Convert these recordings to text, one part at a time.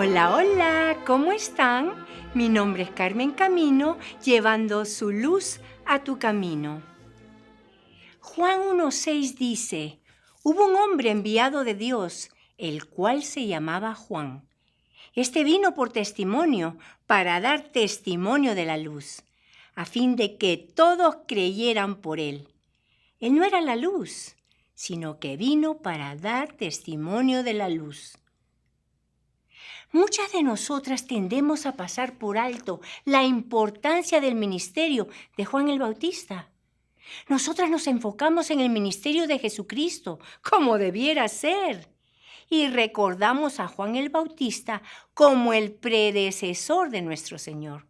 Hola, hola, ¿cómo están? Mi nombre es Carmen Camino, llevando su luz a tu camino. Juan 1:6 dice, hubo un hombre enviado de Dios, el cual se llamaba Juan. Este vino por testimonio, para dar testimonio de la luz, a fin de que todos creyeran por él. Él no era la luz, sino que vino para dar testimonio de la luz. Muchas de nosotras tendemos a pasar por alto la importancia del ministerio de Juan el Bautista. Nosotras nos enfocamos en el ministerio de Jesucristo, como debiera ser, y recordamos a Juan el Bautista como el predecesor de nuestro Señor.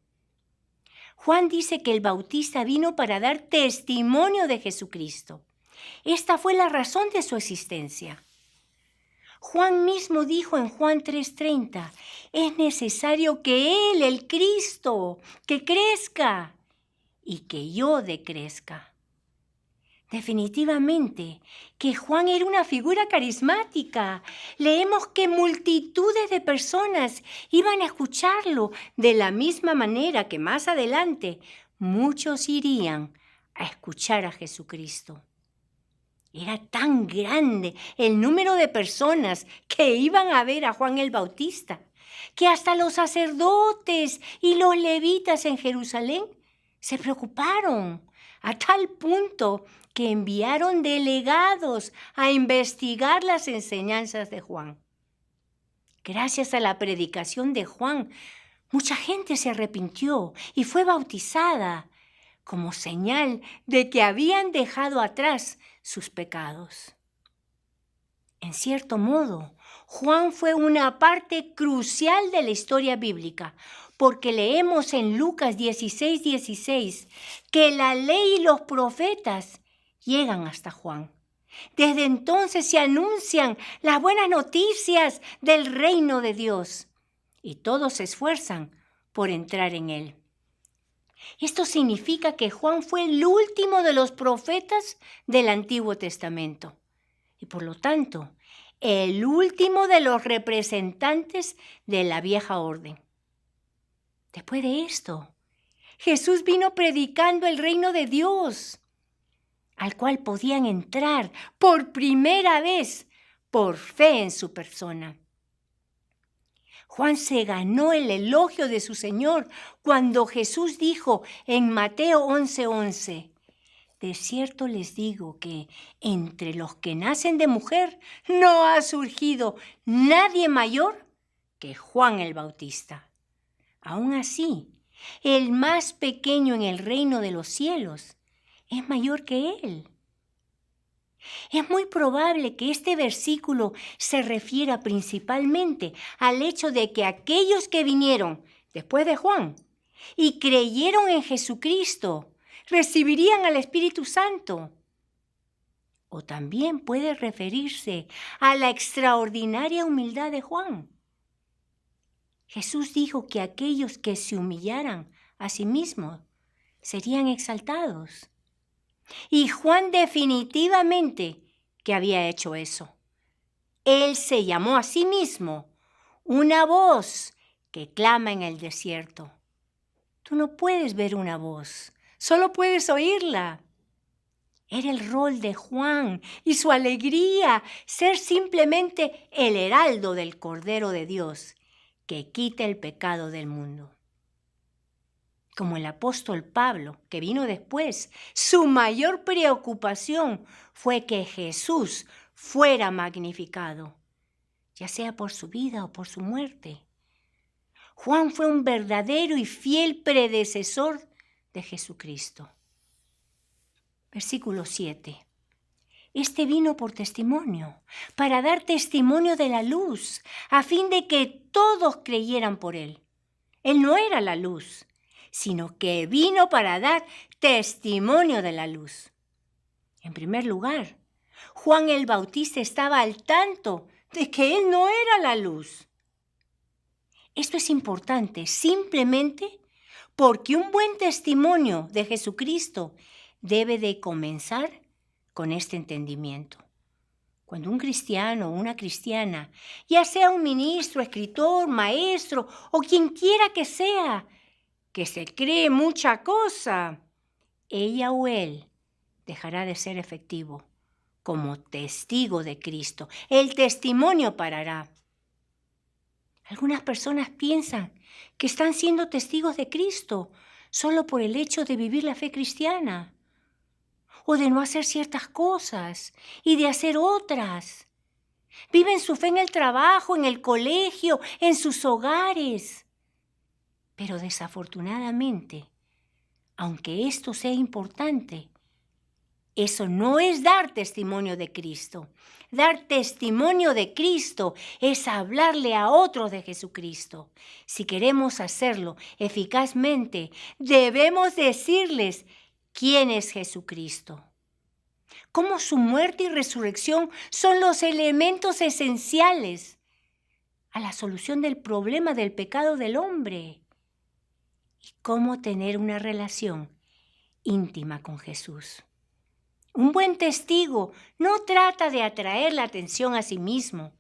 Juan dice que el Bautista vino para dar testimonio de Jesucristo. Esta fue la razón de su existencia. Juan mismo dijo en Juan 3:30, es necesario que Él, el Cristo, que crezca y que yo decrezca. Definitivamente que Juan era una figura carismática. Leemos que multitudes de personas iban a escucharlo de la misma manera que más adelante muchos irían a escuchar a Jesucristo. Era tan grande el número de personas que iban a ver a Juan el Bautista, que hasta los sacerdotes y los levitas en Jerusalén se preocuparon, a tal punto que enviaron delegados a investigar las enseñanzas de Juan. Gracias a la predicación de Juan, mucha gente se arrepintió y fue bautizada, como señal de que habían dejado atrás sus pecados. En cierto modo, Juan fue una parte crucial de la historia bíblica, porque leemos en Lucas 16:16 que la ley y los profetas llegan hasta Juan. Desde entonces se anuncian las buenas noticias del reino de Dios y todos se esfuerzan por entrar en él. Esto significa que Juan fue el último de los profetas del Antiguo Testamento y por lo tanto el último de los representantes de la vieja orden. Después de esto, Jesús vino predicando el reino de Dios, al cual podían entrar por primera vez por fe en su persona. Juan se ganó el elogio de su Señor cuando Jesús dijo en Mateo 11:11, de cierto les digo que entre los que nacen de mujer no ha surgido nadie mayor que Juan el Bautista. Aún así, el más pequeño en el reino de los cielos es mayor que él. Es muy probable que este versículo se refiera principalmente al hecho de que aquellos que vinieron después de Juan y creyeron en Jesucristo recibirían al Espíritu Santo. O también puede referirse a la extraordinaria humildad de Juan. Jesús dijo que aquellos que se humillaran a sí mismos serían exaltados. Y Juan definitivamente que había hecho eso. Él se llamó a sí mismo una voz que clama en el desierto. Tú no puedes ver una voz, solo puedes oírla. Era el rol de Juan y su alegría ser simplemente el heraldo del Cordero de Dios que quita el pecado del mundo. Como el apóstol Pablo, que vino después, su mayor preocupación fue que Jesús fuera magnificado, ya sea por su vida o por su muerte. Juan fue un verdadero y fiel predecesor de Jesucristo. Versículo 7. Este vino por testimonio, para dar testimonio de la luz, a fin de que todos creyeran por él. Él no era la luz, sino que vino para dar testimonio de la luz. En primer lugar, Juan el Bautista estaba al tanto de que él no era la luz. Esto es importante simplemente porque un buen testimonio de Jesucristo debe de comenzar con este entendimiento. Cuando un cristiano o una cristiana, ya sea un ministro, escritor, maestro o quien quiera que sea, que se cree mucha cosa, ella o él dejará de ser efectivo como testigo de Cristo. El testimonio parará. Algunas personas piensan que están siendo testigos de Cristo solo por el hecho de vivir la fe cristiana o de no hacer ciertas cosas y de hacer otras. Viven su fe en el trabajo, en el colegio, en sus hogares. Pero desafortunadamente, aunque esto sea importante, eso no es dar testimonio de Cristo. Dar testimonio de Cristo es hablarle a otros de Jesucristo. Si queremos hacerlo eficazmente, debemos decirles quién es Jesucristo. Cómo su muerte y resurrección son los elementos esenciales a la solución del problema del pecado del hombre. Y cómo tener una relación íntima con Jesús. Un buen testigo no trata de atraer la atención a sí mismo,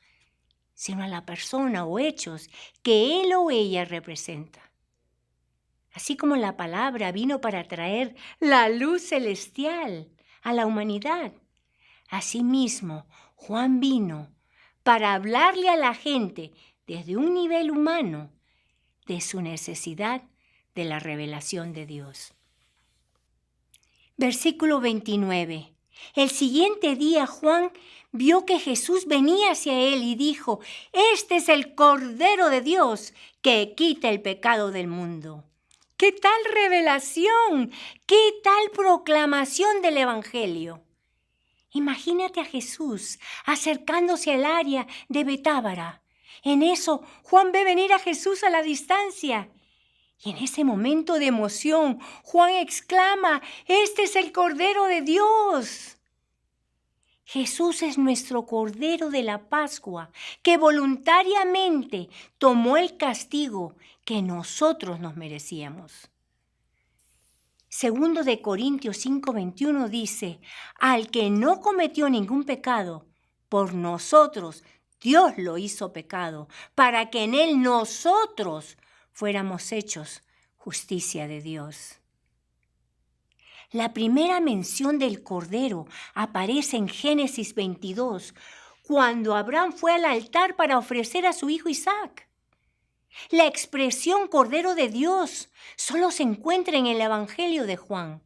sino a la persona o hechos que él o ella representa. Así como la palabra vino para traer la luz celestial a la humanidad, asimismo Juan vino para hablarle a la gente desde un nivel humano de su necesidad de la revelación de Dios. Versículo 29. El siguiente día Juan vio que Jesús venía hacia él y dijo: «Este es el Cordero de Dios que quita el pecado del mundo». ¡Qué tal revelación! ¡Qué tal proclamación del Evangelio! Imagínate a Jesús acercándose al área de Betábara. En eso Juan ve venir a Jesús a la distancia. Y en ese momento de emoción, Juan exclama: «Este es el Cordero de Dios». Jesús es nuestro Cordero de la Pascua, que voluntariamente tomó el castigo que nosotros nos merecíamos. Segundo de Corintios 5:21 dice: «Al que no cometió ningún pecado, por nosotros Dios lo hizo pecado, para que en él nosotros fuéramos hechos justicia de Dios». La primera mención del Cordero aparece en Génesis 22, cuando Abraham fue al altar para ofrecer a su hijo Isaac. La expresión Cordero de Dios solo se encuentra en el Evangelio de Juan.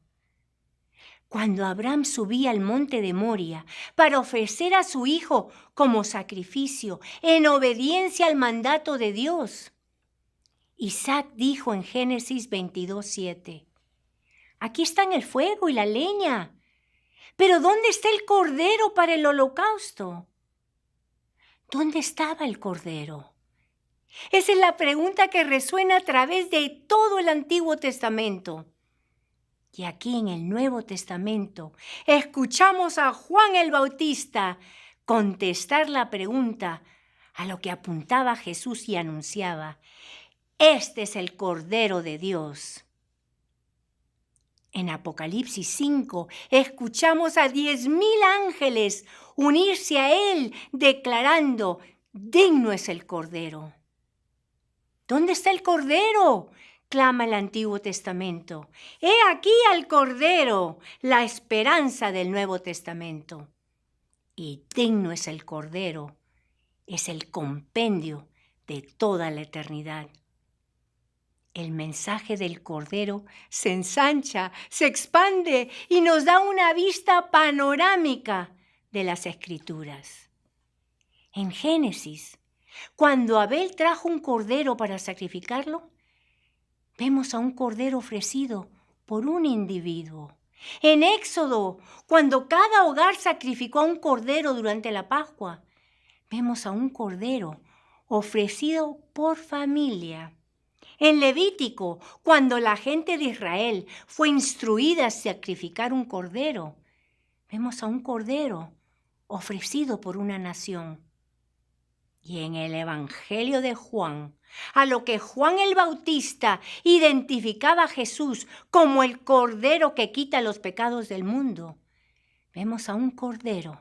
Cuando Abraham subía al monte de Moria para ofrecer a su hijo como sacrificio en obediencia al mandato de Dios, Isaac dijo en Génesis 22:7: «Aquí están el fuego y la leña, pero ¿dónde está el cordero para el holocausto?». ¿Dónde estaba el cordero? Esa es la pregunta que resuena a través de todo el Antiguo Testamento. Y aquí en el Nuevo Testamento escuchamos a Juan el Bautista contestar la pregunta a lo que apuntaba Jesús y anunciaba: «Este es el Cordero de Dios». En Apocalipsis 5 escuchamos a 10,000 ángeles unirse a él declarando: «Digno es el Cordero». ¿Dónde está el Cordero?, clama el Antiguo Testamento. He aquí al Cordero, la esperanza del Nuevo Testamento. Y digno es el Cordero, es el compendio de toda la eternidad. El mensaje del Cordero se ensancha, se expande y nos da una vista panorámica de las Escrituras. En Génesis, cuando Abel trajo un cordero para sacrificarlo, vemos a un cordero ofrecido por un individuo. En Éxodo, cuando cada hogar sacrificó a un cordero durante la Pascua, vemos a un cordero ofrecido por familia. En Levítico, cuando la gente de Israel fue instruida a sacrificar un cordero, vemos a un cordero ofrecido por una nación. Y en el Evangelio de Juan, a lo que Juan el Bautista identificaba a Jesús como el Cordero que quita los pecados del mundo, vemos a un Cordero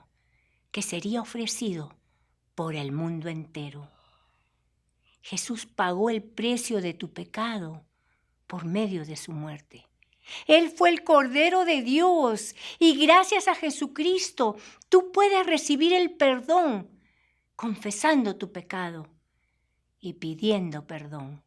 que sería ofrecido por el mundo entero. Jesús pagó el precio de tu pecado por medio de su muerte. Él fue el Cordero de Dios y gracias a Jesucristo tú puedes recibir el perdón confesando tu pecado y pidiendo perdón.